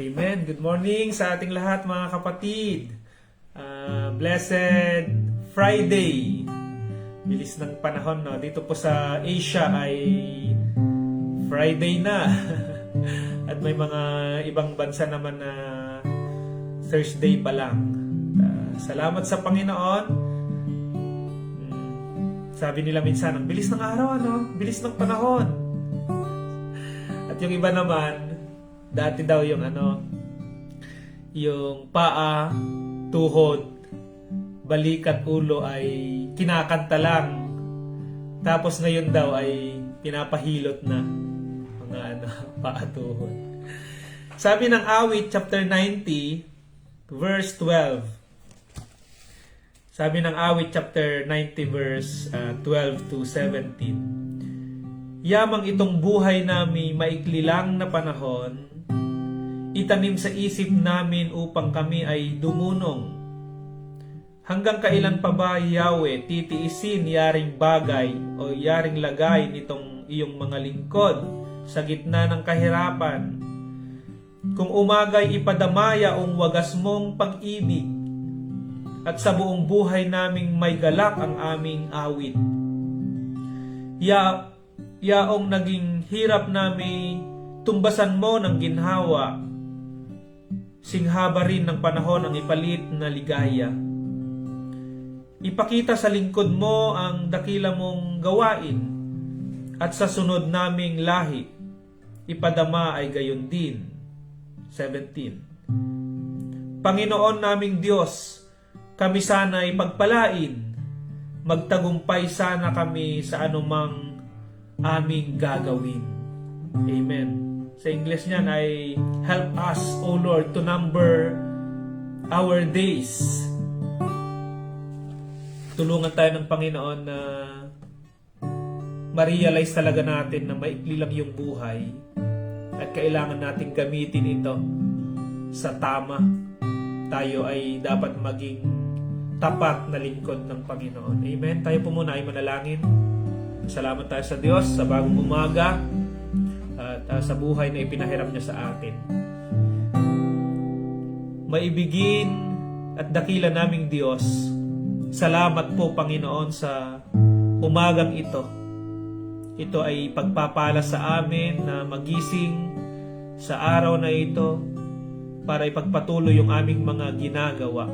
Amen. Good morning sa ating lahat mga kapatid. Blessed Friday. Bilis ng panahon, no? Dito po sa Asia ay Friday na. At may mga ibang bansa naman na Thursday pa lang. Salamat sa Panginoon. Sabi nila minsan, ang bilis ng araw, ano? Bilis ng panahon. At yung iba naman, dati daw yung yung paa, tuhod, balik at ulo ay kinakanta lang. Tapos ngayon daw ay pinapahilot na mga paa, tuhod. Sabi ng Awit chapter 90 verse 12. Sabi ng Awit chapter 90 verse 12 to 17. Yamang itong buhay namin maikli lang na panahon, itanim sa isip namin upang kami ay dumunong. Hanggang kailan pa ba, Yahweh, titiisin yaring bagay o yaring lagay nitong iyong mga lingkod sa gitna ng kahirapan? Kung umagay ipadamaya ang wagas mong pag-ibig, at sa buong buhay naming may galak ang aming awit. Yaong naging hirap namin tumbasan mo ng ginhawa, singhaba rin ng panahon ang ipalit na ligaya. Ipakita sa lingkod mo ang dakila mong gawain, at sa sunod naming lahi, ipadama ay gayon din. 17. Panginoon naming Diyos, kami sana'y pagpalain, magtagumpay sana kami sa anumang aming gagawin. Amen. Sa English niyan ay, help us, O Lord, to number our days. Tulungan tayo ng Panginoon na ma-realize talaga natin na maikli lang yung buhay at kailangan natin gamitin ito sa tama. Tayo ay dapat maging tapat na lingkod ng Panginoon. Amen. Tayo po muna ay manalangin. Salamat tayo sa Diyos sa bagong umaga at sa buhay na ipinahiram niya sa atin. Maibigin at dakila naming Diyos, salamat po Panginoon sa umagang ito. Ito ay pagpapala sa amin na magising sa araw na ito para ipagpatuloy yung aming mga ginagawa.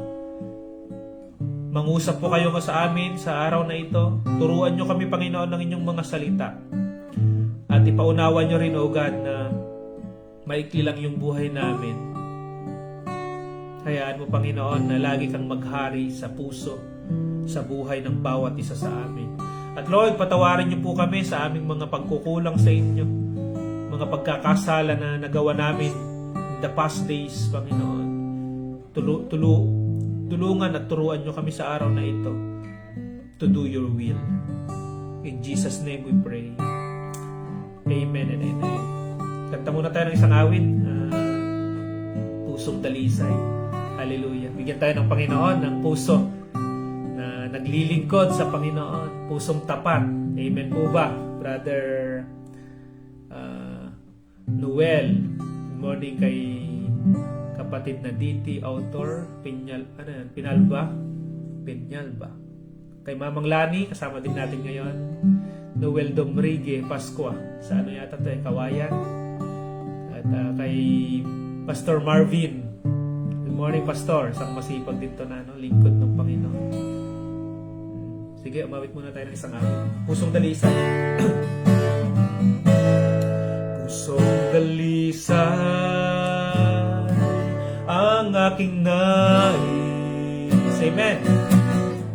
Mangusap po kayo sa amin sa araw na ito. Turuan nyo kami, Panginoon, ng inyong mga salita. At ipaunawa nyo rin, O God, na maikli lang yung buhay namin. Hayaan mo, Panginoon, na lagi kang maghari sa puso, sa buhay ng bawat isa sa amin. At Lord, patawarin nyo po kami sa aming mga pagkukulang sa inyo, mga pagkakasala na nagawa namin in the past days, Panginoon. Tulungan at turuan nyo kami sa araw na ito to do your will. In Jesus' name we pray. Amen and amen. Kanta muna tayo ng isang awit. Pusong dalisay. Hallelujah. Bigyan tayo ng Panginoon ng puso na naglilingkod sa Panginoon. Pusong tapat. Amen po ba, Brother Noel? Good morning kay kapatid na DT, author, Pinalba. Kay Mamang Lani, kasama din natin ngayon. Noel Domrigue Pascua, sa yata ito, Kawayan. At kay Pastor Marvin. Good morning, Pastor. Isang masipag dito na, lingkod ng Panginoon. Sige, umawit muna tayo ng isang awit. Pusong dalisay. Pusong dalisay ang aking nais. Amen.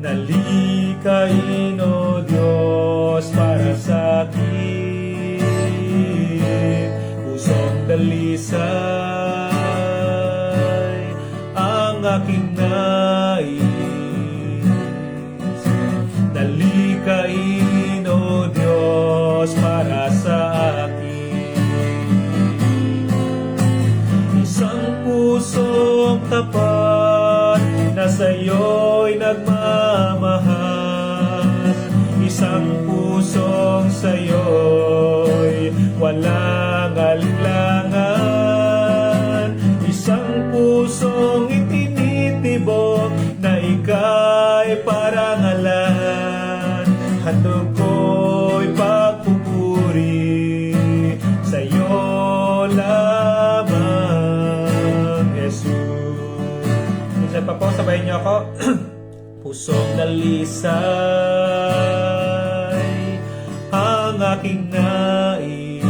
Nalikain, O Diyos, para sa akin. Pusong dalisay ang aking nais. Nalikain, O Diyos, para sa akin. Isang pusong tapat na sa'yo'y nagmamahal. Isang pusong sa'yo'y walang alinlangan. sabayin niyo ako. Pusong dalisay ang aking nais,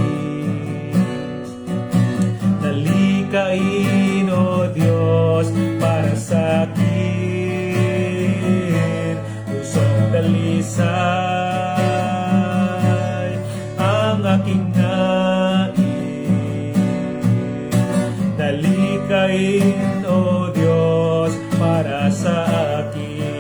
dalikain, O Diyos, para sa akin. Pusong dalisay ang aking nais, dalikain, O Diyos, para sa akin.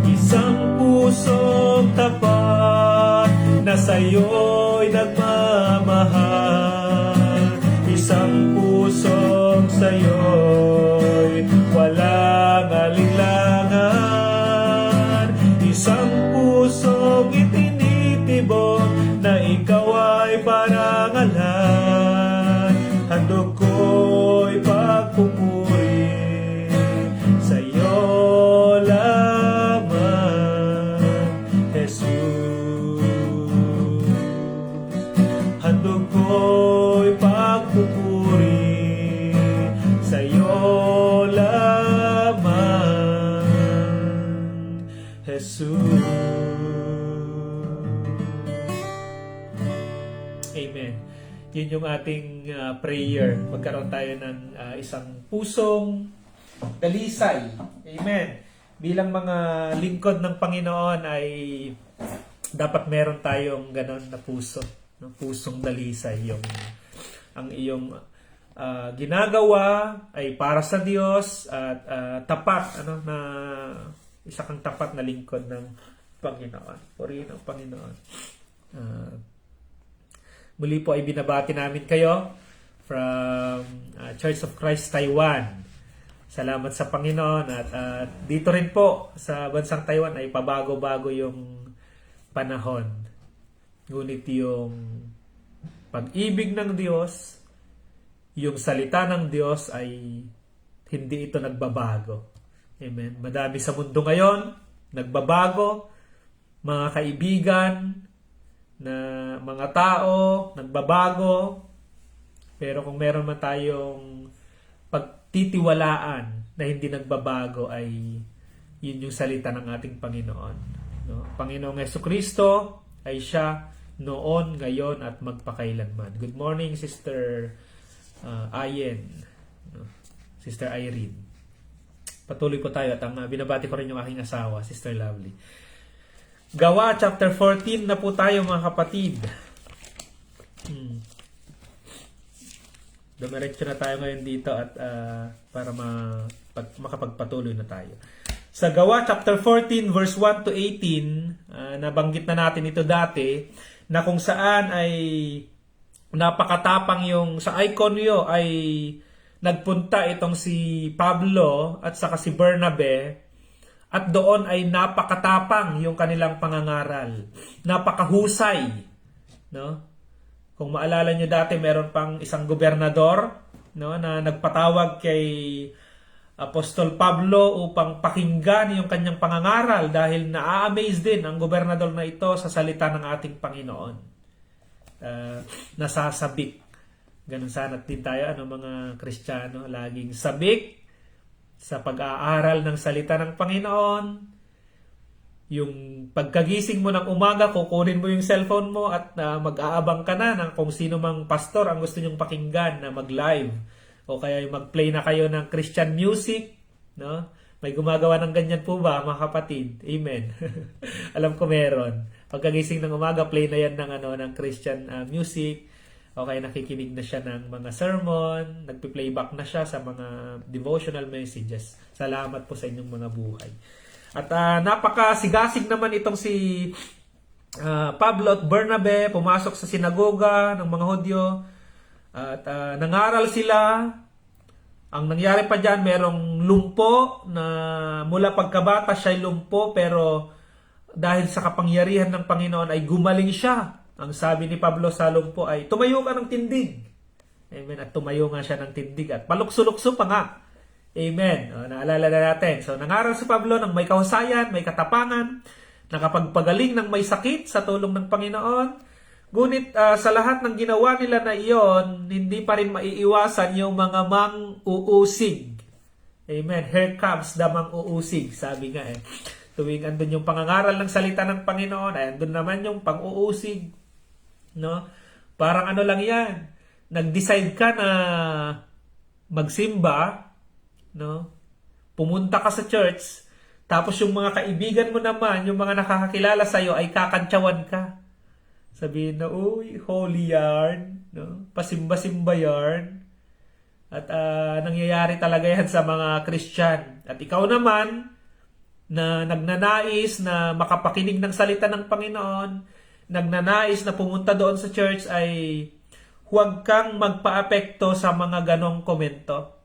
Isang pusong tapat na sa'yo'y nagmamahal, isang pusong sa'yo'y walang alinlangan, isang pusong itinitibok na ikaw ay parangalan. Handog ko'y pagpupuri sa'yo lamang, Jesus. Handog ko'y pagpupuri sa'yo lamang, Jesus. Amen. Yun yung ating prayer. Magkaroon tayo ng isang pusong dalisay. Amen. Bilang mga lingkod ng Panginoon ay dapat meron tayong ganon na puso. No? Pusong dalisay. Ang iyong ginagawa ay para sa Diyos at tapat. Na isa kang tapat na lingkod ng Panginoon. Purihin ang Panginoon. Muli po ay binabati namin kayo from Church of Christ Taiwan. Salamat sa Panginoon at dito rin po sa bansang Taiwan ay pabago-bago yung panahon. Ngunit yung pag-ibig ng Diyos, yung salita ng Diyos ay hindi ito nagbabago. Amen. Madami sa mundo ngayon, nagbabago, mga kaibigan, na mga tao, nagbabago, pero kung meron man tayong pagtitiwalaan na hindi nagbabago ay yun yung salita ng ating Panginoon. No? Panginoong Jesucristo ay siya noon, ngayon at magpakailanman. Good morning, Sister Ayen, no? Sister Irene. Patuloy po tayo at binabati ko rin yung aking asawa, Sister Lovely. Gawa chapter 14 na po tayo mga kapatid. Dumiretso na tayo ngayon dito at para makapagpatuloy na tayo. Sa Gawa chapter 14 verse 1 to 18, nabanggit na natin ito dati, na kung saan ay napakatapang yung sa Iconio ay nagpunta itong si Pablo at saka si Bernabe. At doon ay napakatapang yung kanilang pangangaral. Napakahusay. No? Kung maalala nyo dati, meron pang isang gobernador, no, na nagpatawag kay Apostol Pablo upang pakinggan yung kanyang pangangaral dahil na-amaze din ang gobernador na ito sa salita ng ating Panginoon. Nasasabik. Ganun sana din tayo, mga Kristiyano, laging sabik sa pag-aaral ng salita ng Panginoon. Yung pagkagising mo ng umaga, kukunin mo yung cellphone mo at mag-aabang ka na ng kung sino mang pastor ang gusto nyong pakinggan na mag-live. O kaya yung mag-play na kayo ng Christian music. No? May gumagawa ng ganyan po ba, mga kapatid? Amen. Alam ko meron. Pagkagising ng umaga, play na yan ng Christian music. O kaya nakikinig na siya ng mga sermon, nagpi-playback na siya sa mga devotional messages. Salamat po sa inyong mga buhay. At napakasigasig naman itong si Pablo at Bernabe, pumasok sa sinagoga ng mga Hudyo at nangaral sila. Ang nangyari pa dyan, merong lumpo na mula pagkabata siya'y lumpo, pero dahil sa kapangyarihan ng Panginoon ay gumaling siya. Ang sabi ni Pablo sa lumpo ay, tumayo ka ng tindig. Amen. At tumayo nga siya ng tindig at palukso-lukso pa nga. Amen. Naalala na natin. So, nangaral si Pablo ng may kahusayan, may katapangan, nakapagpagaling ng may sakit sa tulong ng Panginoon. Ngunit sa lahat ng ginawa nila na iyon, hindi pa rin maiiwasan yung mga mang-uusig. Amen. Here comes the mang-uusig, sabi nga eh. Tuwing andun yung pangangaral ng salita ng Panginoon, ay andun naman yung pang-uusig. No? Parang ano lang yan. Nag-decide ka na magsimba, no? Pumunta ka sa church, tapos yung mga kaibigan mo naman, yung mga nakakakilala sa'yo, ay kakantsawan ka. Sabihin na, uy, holy yarn, no? Pasimba-simba yarn. At nangyayari talaga yan sa mga Christian. At ikaw naman, na nagnanais na makapakinig ng salita ng Panginoon, nagnanais na pumunta doon sa church, ay huwag kang magpa-apekto sa mga ganong komento.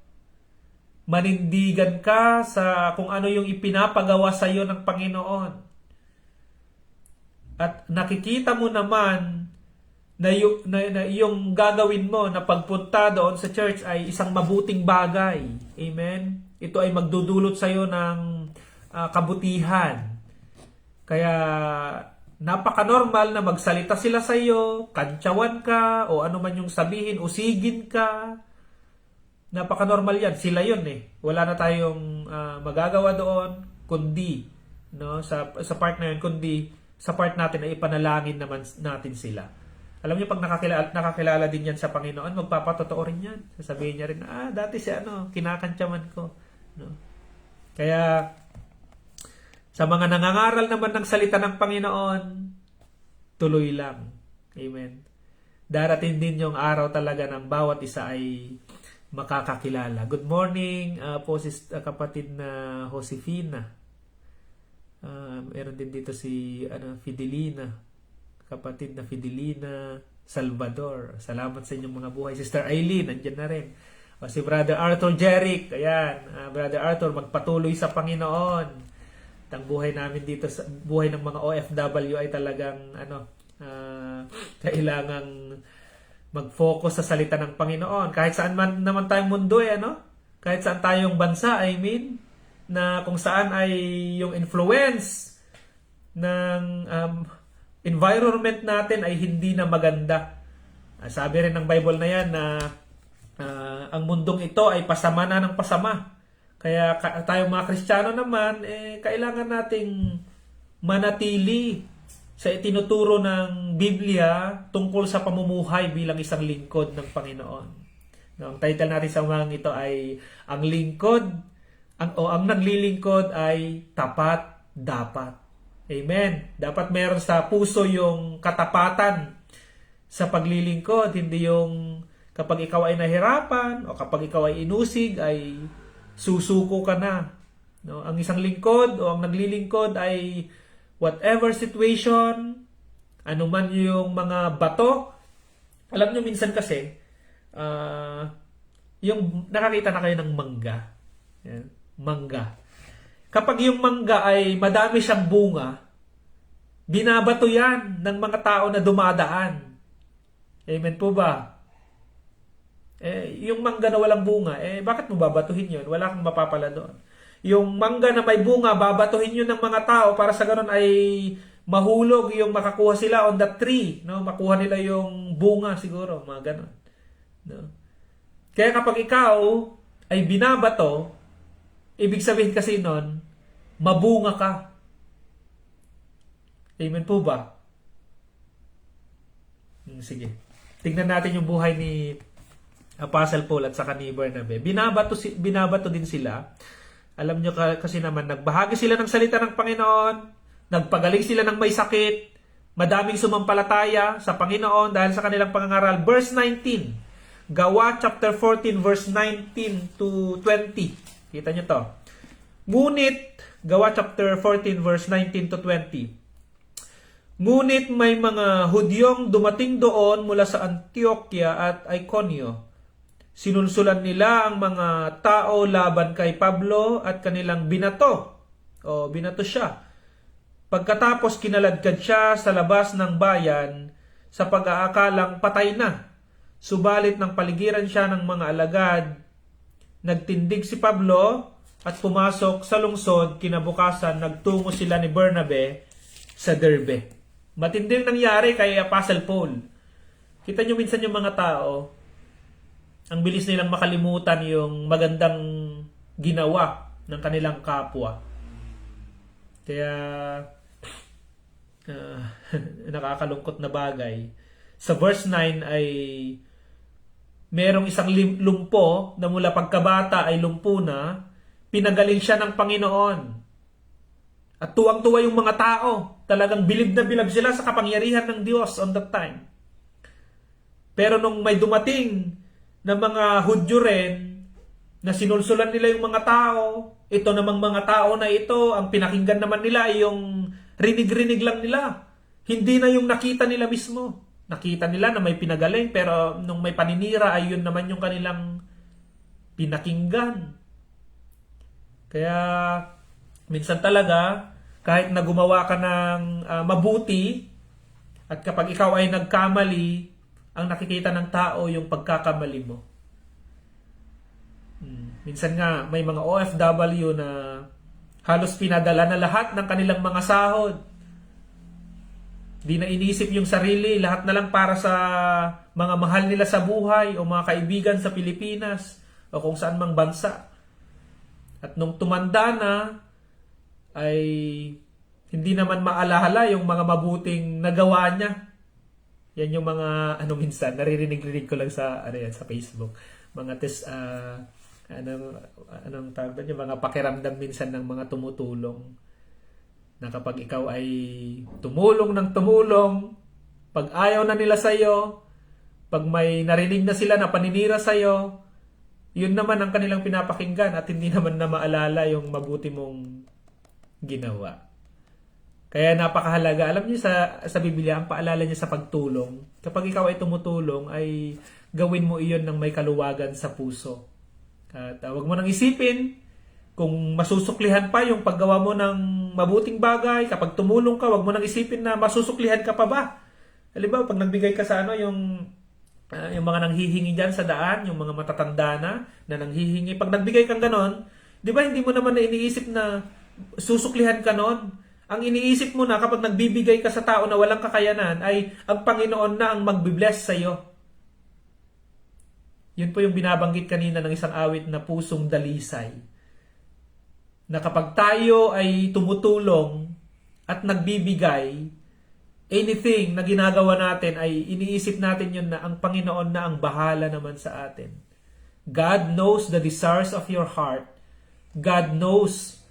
Manindigan ka sa kung ano yung ipinapagawa sa iyo ng Panginoon. At nakikita mo naman na yung gagawin mo na pagpunta doon sa church ay isang mabuting bagay. Amen? Ito ay magdudulot sa iyo ng kabutihan. Kaya napaka-normal na magsalita sila sa iyo, kantsawan ka, o ano man yung sabihin, usigin ka. Napaka-normal yan. Sila yun eh. Wala na tayong magagawa doon, kundi, no, sa part na yun, kundi sa part natin ay ipanalangin naman natin sila. Alam niyo, pag nakakilala din yan sa Panginoon, magpapatotoo rin yan. Sasabihin niya rin, dati si kinakantsaman ko. No? Kaya, sa mga nangangaral naman ng salita ng Panginoon, tuloy lang. Amen. Darating din yung araw talaga ng bawat isa ay makakakilala. Good morning po kapatid na Josefina. Meron din dito si Fidelina. Kapatid na Fidelina Salvador. Salamat sa inyong mga buhay. Sister Eileen, andyan na rin. O, si Brother Arthur Jeric. Ayan, Brother Arthur, magpatuloy sa Panginoon. Ang buhay namin dito, sa buhay ng mga OFW ay talagang kailangang mag-focus sa salita ng Panginoon. Kahit saan man naman tayong mundo kahit saan tayong bansa, na kung saan ay yung influence ng environment natin ay hindi na maganda. Sabi rin ng Bible na yan na ang mundong ito ay pasama na ng pasama. Kaya tayong mga Kristiyano naman, kailangan nating manatili sa itinuturo ng Biblia tungkol sa pamumuhay bilang isang lingkod ng Panginoon. Ang title natin sa umagang ito ay ang naglilingkod ay tapat dapat. Amen. Dapat meron sa puso yung katapatan sa paglilingkod, hindi yung kapag ikaw ay nahirapan o kapag ikaw ay inusig ay susuko ka na. No? Ang isang lingkod o ang naglilingkod ay whatever situation, anuman yung mga bato. Alam nyo minsan kasi, yung nakakita na kayo ng mangga. Yan, mangga. Kapag yung mangga ay madami siyang bunga, binabato yan ng mga tao na dumadaan. Amen po ba? Yung mangga na walang bunga, bakit mo babatuhin yun? Wala kang mapapala doon. Yung mangga na may bunga, babatuhin yun ng mga tao para sa ganun ay mahulog yung makakuha sila on the tree. No? Makuha nila yung bunga siguro, mga ganun. No? Kaya kapag ikaw ay binabato, ibig sabihin kasi nun, mabunga ka. Amen po ba? Sige. Tingnan natin yung buhay ni Apostle Paul at saka ni Bernabe. Binabato din sila. Alam nyo kasi naman, nagbahagi sila ng salita ng Panginoon, nagpagaling sila ng may sakit, madaming sumampalataya sa Panginoon dahil sa kanilang pangangaral. Verse 19, Gawa chapter 14 verse 19 to 20. Kita nyo to. Ngunit, Gawa chapter 14 verse 19 to 20. Ngunit may mga Hudyong dumating doon mula sa Antioquia at Iconio. Sinulsulan nila ang mga tao laban kay Pablo at kanilang binato. Binato siya. Pagkatapos kinaladkad siya sa labas ng bayan sa pag-aakalang patay na. Subalit ng paligiran siya ng mga alagad, nagtindig si Pablo at pumasok sa lungsod. Kinabukasan, nagtungo sila ni Bernabe sa Derbe. Matinding nangyari kay Apostle Paul. Kita nyo minsan yung mga tao, ang bilis nilang makalimutan yung magandang ginawa ng kanilang kapwa. Kaya nakakalungkot na bagay. Sa verse 9 ay merong isang lumpo na mula pagkabata ay lumpo na, pinagaling siya ng Panginoon. At tuwang-tuwa yung mga tao. Talagang bilib na bilib sila sa kapangyarihan ng Diyos on that time. Pero nung may dumating na mga Hudyo rin, na sinulsulan nila yung mga tao, ito namang mga tao na ito, ang pinakinggan naman nila ay yung rinig-rinig lang nila. Hindi na yung nakita nila mismo. Nakita nila na may pinagaling, pero nung may paninira ay yun naman yung kanilang pinakinggan. Kaya minsan talaga, kahit na gumawa ka ng mabuti, at kapag ikaw ay nagkamali, ang nakikita ng tao yung pagkakamali mo. Minsan nga, may mga OFW na halos pinadala na lahat ng kanilang mga sahod. Di na inisip yung sarili, lahat na lang para sa mga mahal nila sa buhay o mga kaibigan sa Pilipinas o kung saan mang bansa. At nung tumanda na, ay hindi naman maalahala yung mga mabuting nagawa niya. Yan yung mga, minsan, naririnig-rinig ko lang sa, sa Facebook. Mga anong tawag doon, yung mga pakiramdam minsan ng mga tumutulong. Na kapag ikaw ay tumulong ng tumulong, pag ayaw na nila sa'yo, pag may narinig na sila na paninira sa'yo, yun naman ang kanilang pinapakinggan at hindi naman na maalala yung mabuti mong ginawa. Kaya napakahalaga. Alam niyo sa Biblia, ang paalala niya sa pagtulong. Kapag ikaw ay tumutulong, ay gawin mo iyon ng may kaluwagan sa puso. At huwag mo nang isipin kung masusuklihan pa yung paggawa mo ng mabuting bagay. Kapag tumulong ka, huwag mo nang isipin na masusuklihan ka pa ba. Halimbawa, pag nagbigay ka sa yung mga nanghihingi dyan sa daan, yung mga matatanda na nanghihingi. Pag nagbigay kang ganon, di ba hindi mo naman na iniisip na susuklihan ka nun? Ang iniisip mo na kapag nagbibigay ka sa tao na walang kakayanan ay ang Panginoon na ang magbibless sa iyo. Yun po yung binabanggit kanina ng isang awit na pusong dalisay. Na kapag tayo ay tumutulong at nagbibigay, anything na ginagawa natin ay iniisip natin yun na ang Panginoon na ang bahala naman sa atin. God knows the desires of your heart. God knows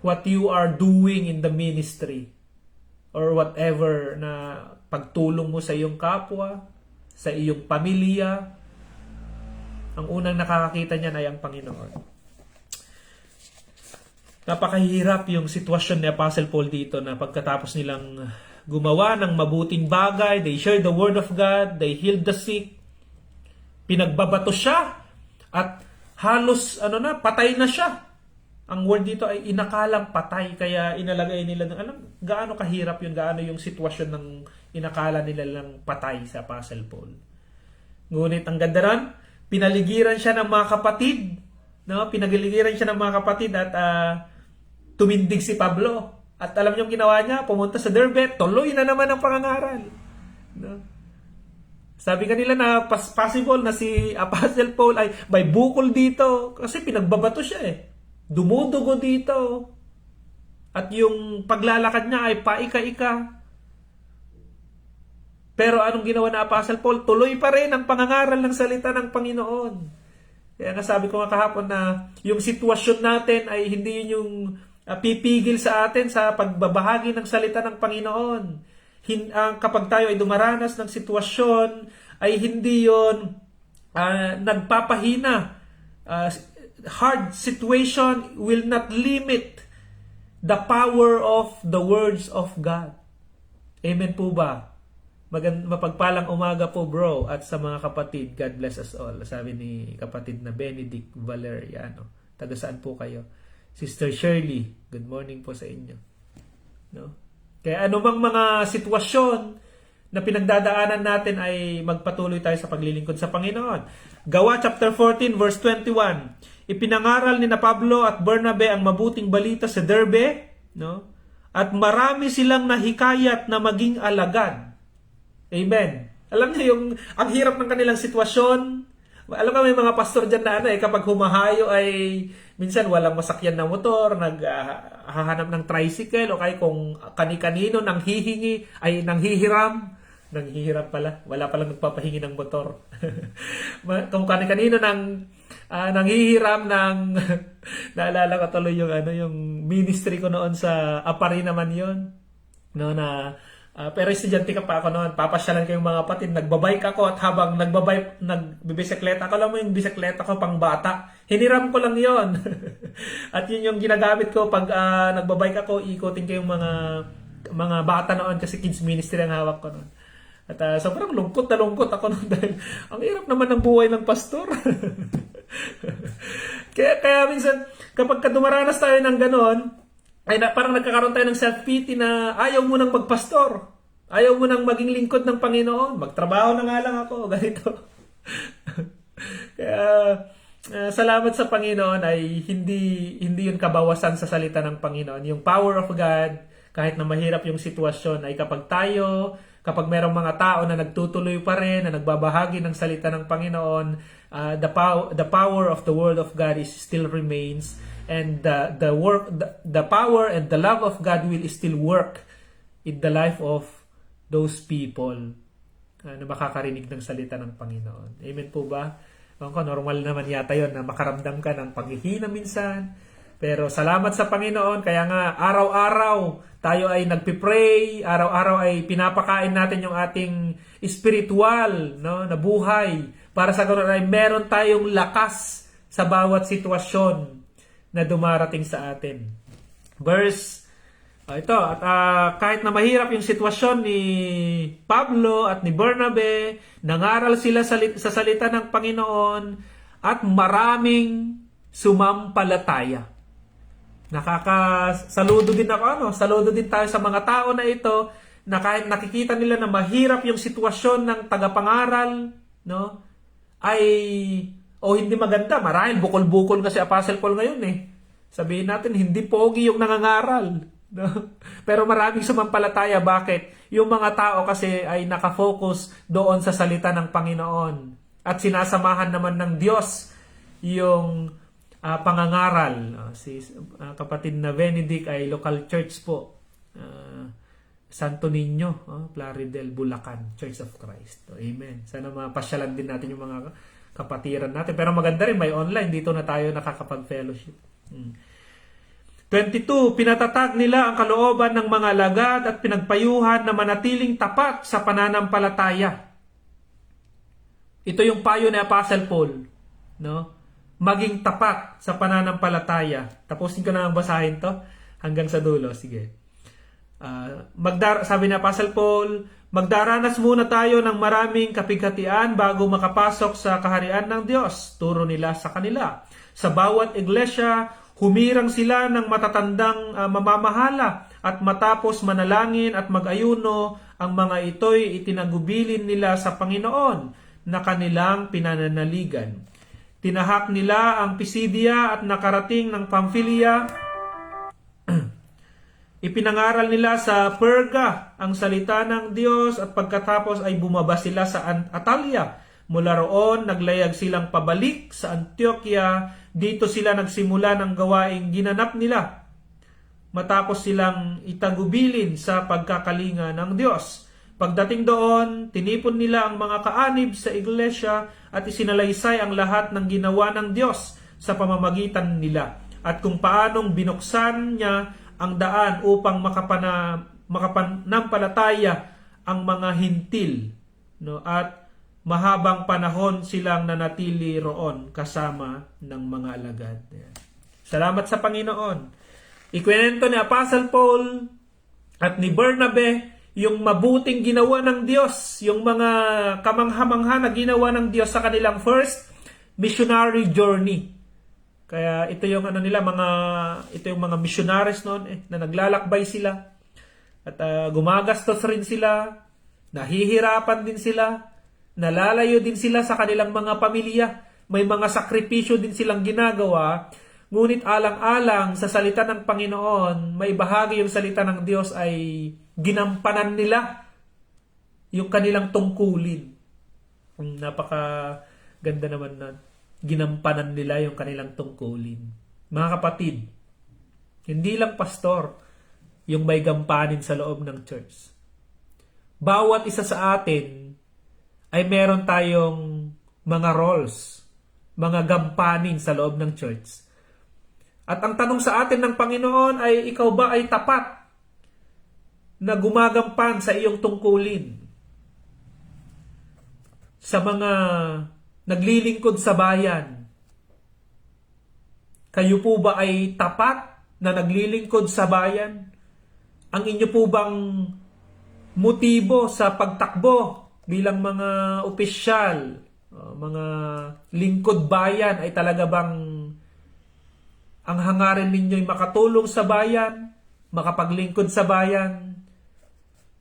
what you are doing in the ministry or whatever na pagtulong mo sa iyong kapwa, sa iyong pamilya. Ang unang nakakakita niyan ay ang Panginoon. Napakahirap yung sitwasyon ni Apostle Paul dito na pagkatapos nilang gumawa ng mabuting bagay, they shared the word of God, they healed the sick, pinagbabato siya at halos patay na siya. Ang word dito ay inakalang patay, kaya inalagay nila gaano kahirap yun, gaano yung sitwasyon ng inakala nila lang patay sa Apostle Paul. Ngunit ang ganda ron, pinaligiran siya ng mga kapatid, pinaligiran siya ng mga kapatid at tumindig si Pablo. At alam niyo ang ginawa niya, pumunta sa Derbe, tuloy na naman ang pangangaral. Sabi kanila na possible na si Apostle Paul ay may bukol dito kasi pinagbabato siya Dumudugo dito. At yung paglalakad niya ay paika-ika. Pero anong ginawa na Apostle Paul? Tuloy pa rin ang pangangaral ng salita ng Panginoon. Kaya nasabi ko nga kahapon na yung sitwasyon natin ay hindi yun yung pipigil sa atin sa pagbabahagi ng salita ng Panginoon. Kapag tayo ay dumaranas ng sitwasyon, ay hindi yun nagpapahina. Hard situation will not limit the power of the words of God. Amen po ba? Mapagpalang umaga po bro at sa mga kapatid. God bless us all. Sabi ni kapatid na Benedict Valeriano. Taga saan po kayo? Sister Shirley, good morning po sa inyo. Kaya anumang mga sitwasyon na pinagdadaanan natin ay magpatuloy tayo sa paglilingkod sa Panginoon. Gawa chapter 14 verse 21. Ipinangaral ni na Pablo at Bernabe ang mabuting balita sa Derbe, at marami silang nahikayat na maging alagad. Amen. Alam niyo ang hirap ng kanilang sitwasyon. Alam mo may mga pastor diyan na kapag humahayo ay Minsan walang masakyan na motor, naghahanap ng tricycle o kaya kung kani-kanino nanghihiram pala. Wala palang nagpapahingi ng motor. Kung kani-kanino nanghihiram ng naalala ko tuloy yung ministry ko noon sa Apari naman yon, no, na pero estudyante ka pa ako noon, papasyalan ko yung mga kapatid, nagbabike ako at habang nagbibisikleta ako, alam mo yung bisikleta ko pang bata, hiniram ko lang yon. At yun yung ginagamit ko pag nagbabike ako, ikutin ko yung mga bata noon kasi kids ministry ang hawak ko noon. At sobrang lungkot ako noon dahil ang hirap naman ng buhay ng pastor. kaya minsan kapag dumaranas tayo ng ganon, ay parang nagkakaroon tayo ng self-pity na ayaw mo nang magpastor. Ayaw mo nang maging lingkod ng Panginoon. Magtrabaho na nga lang ako. Ganito. Kaya salamat sa Panginoon ay hindi yun kabawasan sa salita ng Panginoon. Yung power of God, kahit na mahirap yung sitwasyon, ay kapag merong mga tao na nagtutuloy pa rin, na nagbabahagi ng salita ng Panginoon, the power of the Word of God still remains. And the power and the love of God will still work in the life of those people na makakarinig ng salita ng Panginoon. Amen po ba? Normal naman yata yon na makaramdam ka ng paghihina minsan. Pero salamat sa Panginoon, kaya nga araw-araw tayo ay nagpipray, araw-araw ay pinapakain natin yung ating spiritual, no, na buhay para sa ganoon ay meron tayong lakas sa bawat sitwasyon na dumarating sa atin. Verse, ito, at kahit na mahirap yung sitwasyon ni Pablo at ni Bernabe, nangaral sila sa salita ng Panginoon at maraming sumampalataya. Saludo din tayo sa mga tao na ito na kahit nakikita nila na mahirap yung sitwasyon ng tagapangaral, no, hindi maganda. Marahil bukol-bukol kasi Apostle Paul ngayon eh. Sabihin natin, hindi pogi yung nangangaral. No? Pero maraming sumampalataya. Bakit? Yung mga tao kasi ay nakafocus doon sa salita ng Panginoon. At sinasamahan naman ng Diyos yung pangangaral. Si kapatid na Benedict ay local church po. Santo Niño, Plaridel, Bulacan, Church of Christ. Amen. Sana mapasyalan din natin yung mga kapatiran natin. Pero maganda rin, may online. Dito na tayo nakakapag-fellowship. 22, pinatatag nila ang kalooban ng mga alagad at pinagpayuhan na manatiling tapat sa pananampalataya. Ito yung payo ni Apostle Paul. No? Maging tapat sa pananampalataya. Tapusin ko na ang basahin to hanggang sa dulo. Sige. Sabi ni Apostle Paul, magdaranas muna tayo ng maraming kapighatian bago makapasok sa kaharian ng Diyos. Turo nila sa kanila. Sa bawat iglesia, humirang sila ng matatandang mamamahala at matapos manalangin at mag-ayuno, ang mga ito'y itinagubilin nila sa Panginoon na kanilang pinananaligan. Tinahak nila ang Pisidia at nakarating ng Pamphylia. Ipinangaral nila sa Perga ang salita ng Diyos at pagkatapos ay bumaba sila sa Atalia. Mula roon, naglayag silang pabalik sa Antioquia. Dito sila nagsimula ng gawaing ginanap nila. Matapos silang itagubilin sa pagkakalinga ng Diyos. Pagdating doon, tinipon nila ang mga kaanib sa iglesia at isinalaysay ang lahat ng ginawa ng Diyos sa pamamagitan nila at kung paanong binuksan niya ang daan upang makapanampalataya ang mga hintil, no, at mahabang panahon silang nanatili roon kasama ng mga alagad. Salamat sa Panginoon. Ikwento ni Apostle Paul at ni Bernabe yung mabuting ginawa ng Diyos, yung mga kamangha-mangha na ginawa ng Diyos sa kanilang first missionary journey. Kaya ito yung ito yung mga missionaries noon na naglalakbay sila at gumagastos rin sila, nahihirapan din sila, nalalayo din sila sa kanilang mga pamilya, may mga sakripisyo din silang ginagawa, ngunit alang-alang sa salita ng Panginoon, may bahagi yung salita ng Diyos ay ginampanan nila yung kanilang tungkulin. Napaka ganda naman na ginampanan nila yung kanilang tungkulin. Mga kapatid, hindi lang pastor yung may gampanin sa loob ng church. Bawat isa sa atin ay meron tayong mga roles, mga gampanin sa loob ng church. At ang tanong sa atin ng Panginoon ay, ikaw ba ay tapat na gumagampan sa iyong tungkulin? Sa mga naglilingkod sa bayan, kayo po ba ay tapat na naglilingkod sa bayan? Ang inyo po bang motibo sa pagtakbo bilang mga opisyal, mga lingkod bayan ay talaga bang ang hangarin ninyo'y makatulong sa bayan, makapaglingkod sa bayan,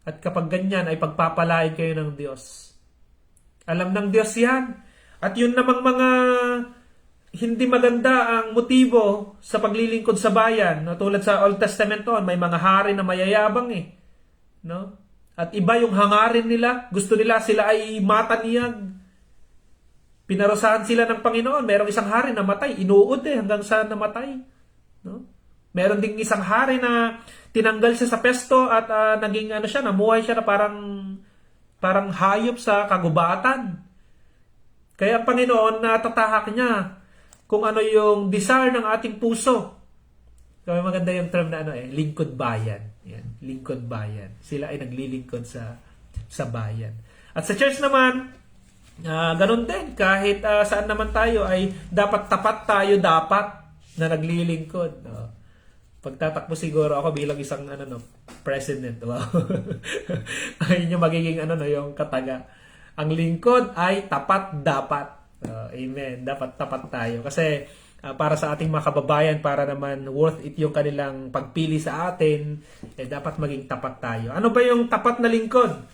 at kapag ganyan ay pagpapalain kayo ng Diyos? Alam ng Diyos yan. At yun namang mga hindi maganda ang motibo sa paglilingkod sa bayan. No? Tulad sa Old Testament noon, may mga hari na mayayabang eh. No? At iba yung hangarin nila. Gusto nila sila ay mataniyag. Pinarusahan sila ng Panginoon. Merong isang hari na matay. Inuod hanggang sa namatay. No? Meron ding isang hari na tinanggal siya sa pesto at naging namuhay siya na parang hayop sa kagubatan. Kaya ang Panginoon natatahak niya kung ano yung desire ng ating puso. Kaya maganda yung term na lingkod bayan. Yan, lingkod bayan. Sila ay naglilingkod sa bayan. At sa church naman, ganun din. Kahit saan naman tayo ay dapat tapat tayo na naglilingkod. Pagtatakbo siguro ako bilang isang president. Wow. Ayun yung magiging yung kataga. Ang lingkod ay tapat dapat. Amen. Dapat tapat tayo. Kasi para sa ating mga kababayan, para naman worth it yung kanilang pagpili sa atin, dapat maging tapat tayo. Ano ba yung tapat na lingkod?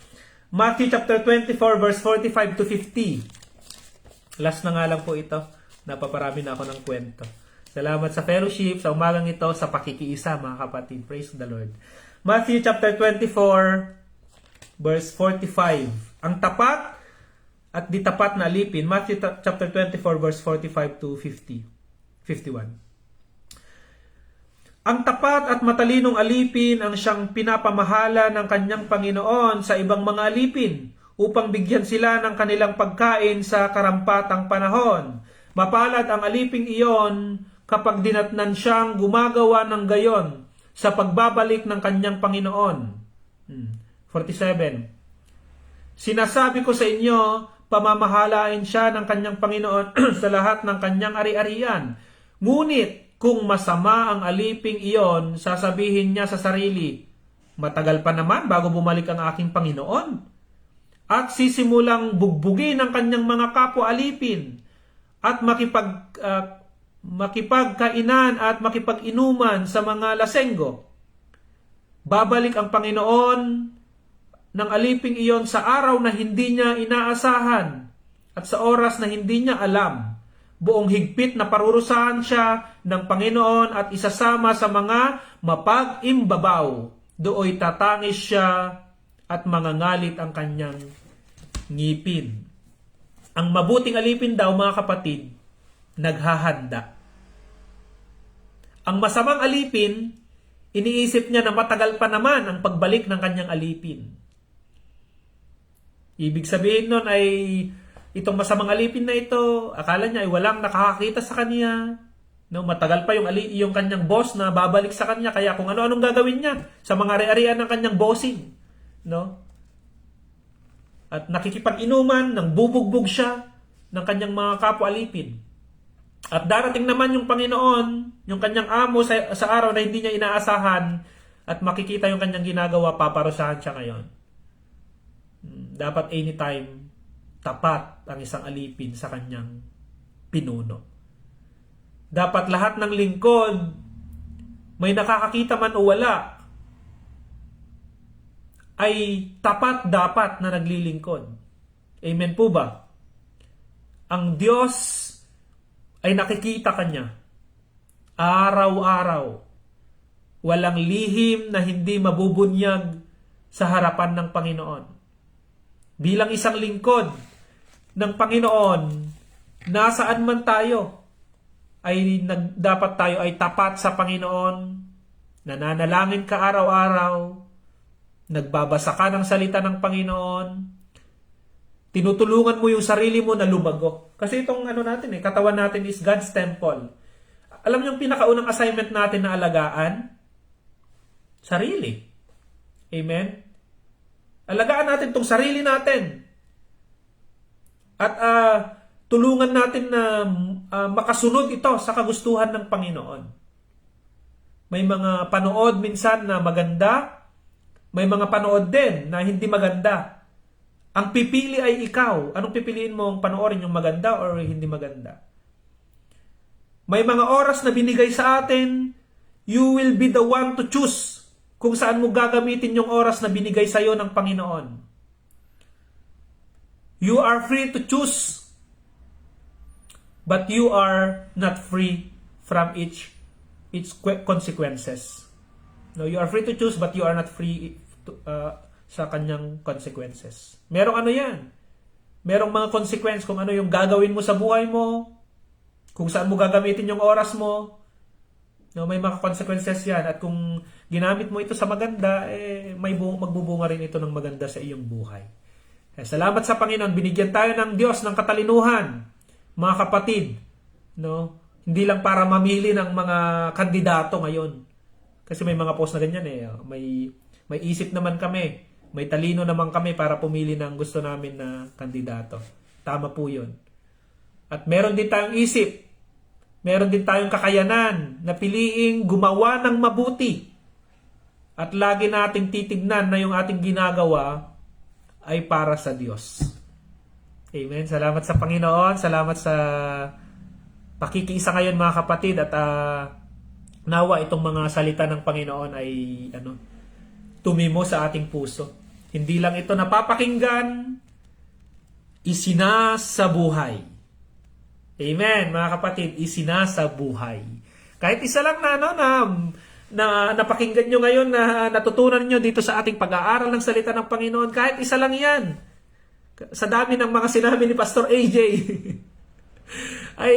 Matthew chapter 24 verse 45 to 50. Last na nga lang po ito. Napaparami na ako ng kwento. Salamat sa fellowship, sa umagang ito, sa pakikiisa mga kapatid. Praise the Lord. Matthew chapter 24 verse 45. Ang tapat at di tapat na alipin. Matthew chapter 24 verse 45 to 51. Ang tapat at matalinong alipin ang siyang pinapamahala ng kanyang Panginoon sa ibang mga alipin upang bigyan sila ng kanilang pagkain sa karampatang panahon. Mapalad ang aliping iyon kapag dinatnan siyang gumagawa ng gayon sa pagbabalik ng kanyang Panginoon. 47. Sinasabi ko sa inyo, pamamahalain siya ng kanyang Panginoon sa lahat ng kanyang ari-arian. Ngunit kung masama ang aliping iyon, sasabihin niya sa sarili, matagal pa naman bago bumalik ang aking Panginoon. At sisimulang bugbugin ng kanyang mga kapwa alipin at makipagkainan at makipag-inuman sa mga lasenggo. Babalik ang Panginoon ng aliping iyon sa araw na hindi niya inaasahan at sa oras na hindi niya alam. Buong higpit na parurusahan siya ng Panginoon at isasama sa mga mapag-imbabaw. Dooy tatangis siya at mangangalit ang kanyang ngipin. Ang mabuting alipin daw mga kapatid, naghahanda. Ang masamang alipin, iniisip niya na matagal pa naman ang pagbalik ng kanyang alipin. Ibig sabihin nun ay itong masamang alipin na ito, akala niya ay walang nakakakita sa kanya. No, matagal pa yung kanyang boss na babalik sa kanya, kaya kung ano-anong gagawin niya sa mga ari-arian ng kanyang bossing. No? At nakikipag-inuman, nang bubugbog siya ng kanyang mga kapwa alipin. At darating naman yung Panginoon, yung kanyang amo sa araw na hindi niya inaasahan, at makikita yung kanyang ginagawa, paparusahan siya ngayon. Dapat anytime, tapat ang isang alipin sa kanyang pinuno. Dapat lahat ng lingkod, may nakakakita man o wala, ay tapat dapat na naglilingkod. Amen po ba? Ang Diyos ay nakikita kanya araw-araw. Walang lihim na hindi mabubunyag sa harapan ng Panginoon. Bilang isang lingkod ng Panginoon, nasaan man tayo, dapat tayo ay tapat sa Panginoon, nananalangin ka araw-araw, nagbabasa ka ng salita ng Panginoon, tinutulungan mo yung sarili mo na lumago. Kasi itong katawan natin is God's temple. Alam niyo yung pinakaunang assignment natin na alagaan? Sarili. Amen? Alagaan natin tong sarili natin. At tulungan natin na makasunod ito sa kagustuhan ng Panginoon. May mga panood minsan na maganda, may mga panood din na hindi maganda. Ang pipili ay ikaw. Anong pipiliin mong panoorin, yung maganda or hindi maganda? May mga oras na binigay sa atin, you will be the one to choose kung saan mo gagamitin yung oras na binigay sa iyo ng Panginoon. You are free to choose, but you are not free from its consequences. No, you are free to choose, but you are not free sa kanyang consequences. Merong yan. Merong mga consequence kung ano yung gagawin mo sa buhay mo, kung saan mo gagamitin yung oras mo. No, may mga consequences yan. At kung ginamit mo ito sa maganda, magbubunga rin ito ng maganda sa iyong buhay. Salamat sa Panginoon. Binigyan tayo ng Diyos ng katalinuhan, mga kapatid. No? Hindi lang para mamili ng mga kandidato ngayon. Kasi may mga post na ganyan May isip naman kami. May talino naman kami para pumili ng gusto namin na kandidato. Tama po yun. At meron din tayong isip. Meron din tayong kakayanan na piliing gumawa ng mabuti. At lagi nating titignan na yung ating ginagawa ay para sa Diyos. Amen. Salamat sa Panginoon. Salamat sa pakikiisa ngayon mga kapatid. At nawa itong mga salita ng Panginoon ay tumimo sa ating puso. Hindi lang ito napapakinggan, isinasabuhay. Amen, mga kapatid, isinasabuhay. Kahit isa lang na napakinggan nyo ngayon, na natutunan nyo dito sa ating pag-aaral ng salita ng Panginoon, kahit isa lang yan. Sa dami ng mga sinabi ni Pastor AJ, ay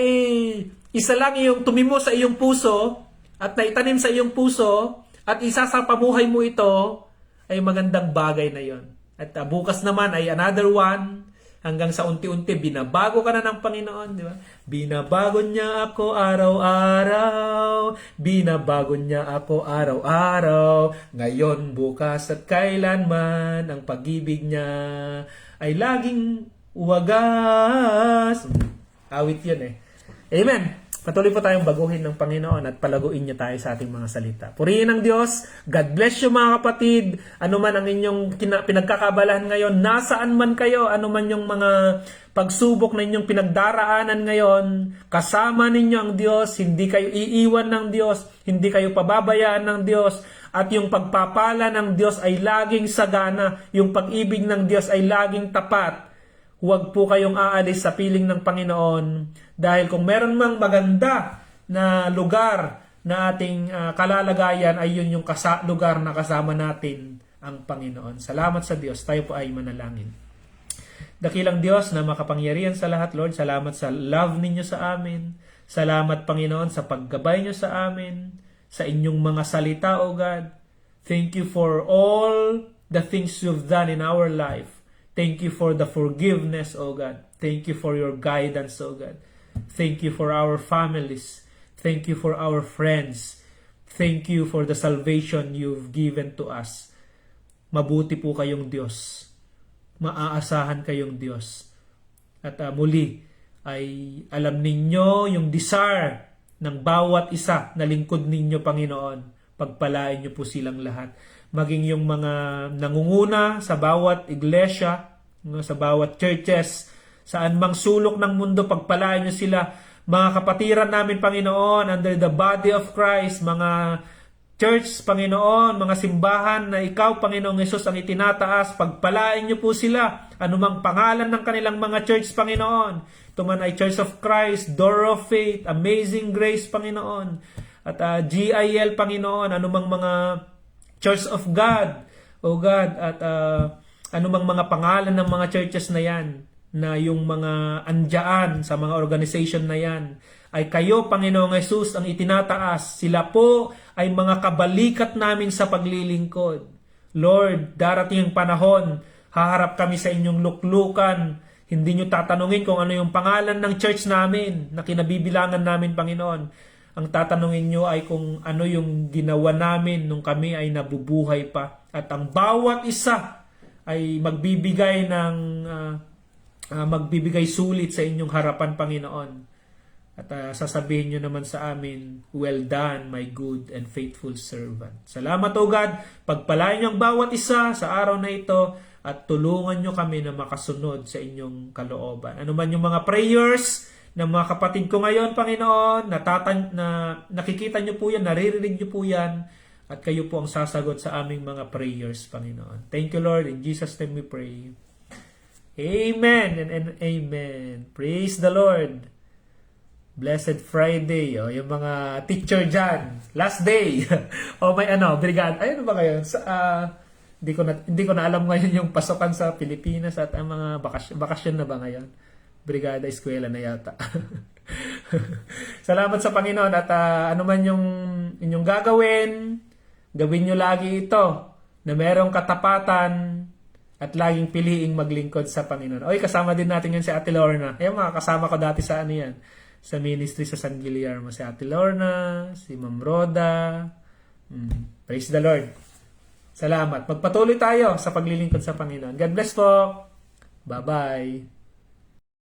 isa lang yung tumimo sa iyong puso at naitanim sa iyong puso at isa sa pamuhay mo ito, ay magandang bagay na yon. At bukas naman ay another one. Hanggang sa unti-unti, binabago ka na ng Panginoon, di ba? Binabago niya ako araw-araw. Binabago niya ako araw-araw. Ngayon, bukas at kailanman, ang pag-ibig niya ay laging wagas. Awit yun Amen. Patuloy po tayong baguhin ng Panginoon at palaguin niya tayo sa ating mga salita. Purihin ang Diyos. God bless you mga kapatid. Ano man ang inyong pinagkakabalahan ngayon, nasaan man kayo, ano man yung mga pagsubok na inyong pinagdaraanan ngayon, kasama ninyo ang Diyos, hindi kayo iiwan ng Diyos, hindi kayo pababayaan ng Diyos, at yung pagpapala ng Diyos ay laging sagana, yung pag-ibig ng Diyos ay laging tapat. Huwag po kayong aalis sa piling ng Panginoon dahil kung meron mang maganda na lugar na ating kalalagayan ay yun yung lugar na kasama natin ang Panginoon. Salamat sa Diyos. Tayo po ay manalangin. Dakilang Diyos na makapangyarihan sa lahat, Lord, salamat sa love ninyo sa amin. Salamat, Panginoon, sa paggabay nyo sa amin, sa inyong mga salita, O God. Thank you for all the things you've done in our life. Thank you for the forgiveness, O God. Thank you for your guidance, O God. Thank you for our families. Thank you for our friends. Thank you for the salvation you've given to us. Mabuti po kayong Diyos. Maaasahan kayong Diyos. At muli ay alam ninyo yung desire ng bawat isa na lingkod ninyo, Panginoon. Pagpalain niyo po silang lahat. Maging yung mga nangunguna sa bawat iglesia, sa bawat churches, saan mang sulok ng mundo, pagpalain niyo sila. Mga kapatiran namin, Panginoon, under the body of Christ, mga church, Panginoon, mga simbahan na ikaw, Panginoong Hesus, ang itinataas, pagpalain niyo po sila. Anumang pangalan ng kanilang mga church, Panginoon. Ito man ay Church of Christ, Door of Faith, Amazing Grace, Panginoon. At GIL, Panginoon, anumang mga Church of God, O God, at anumang mga pangalan ng mga churches na yan, na yung mga andyaan sa mga organization na yan ay kayo, Panginoong Yesus, ang itinataas. Sila po ay mga kabalikat namin sa paglilingkod. Lord, darating ang panahon, haharap kami sa inyong luklukan. Hindi nyo tatanungin kung ano yung pangalan ng church namin na kinabibilangan namin, Panginoon. Ang tatanungin nyo ay kung ano yung ginawa namin nung kami ay nabubuhay pa. At ang bawat isa ay magbibigay sulit sa inyong harapan, Panginoon. At sasabihin nyo naman sa amin, well done, my good and faithful servant. Salamat, O God. Pagpalain nyo ang bawat isa sa araw na ito at tulungan nyo kami na makasunod sa inyong kalooban. Ano man yung mga prayers ng mga kapatid ko ngayon, Panginoon, nakikita nyo po yan, naririnig nyo po yan, at kayo po ang sasagot sa aming mga prayers, Panginoon. Thank you, Lord. In Jesus' name we pray. Amen and amen. Praise the Lord. Blessed Friday. O, yung mga teacher dyan. Last day. O may brigada. Ay, ano ba ngayon? Hindi ko na alam ngayon yung pasukan sa Pilipinas at ang mga bakasyon na ba ngayon? Brigada eskwela na yata. Salamat sa Panginoon at ano man yung inyong gawin nyo lagi ito na merong katapatan at laging piliing maglingkod sa Panginoon. Oy, kasama din natin yan si Ate Lorna. Mga kasama ko dati sa sa ministry sa San Guillermo. Si Ate Lorna, si Ma'am Roda. Praise the Lord. Salamat. Magpatuloy tayo sa paglilingkod sa Panginoon. God bless po. Bye-bye.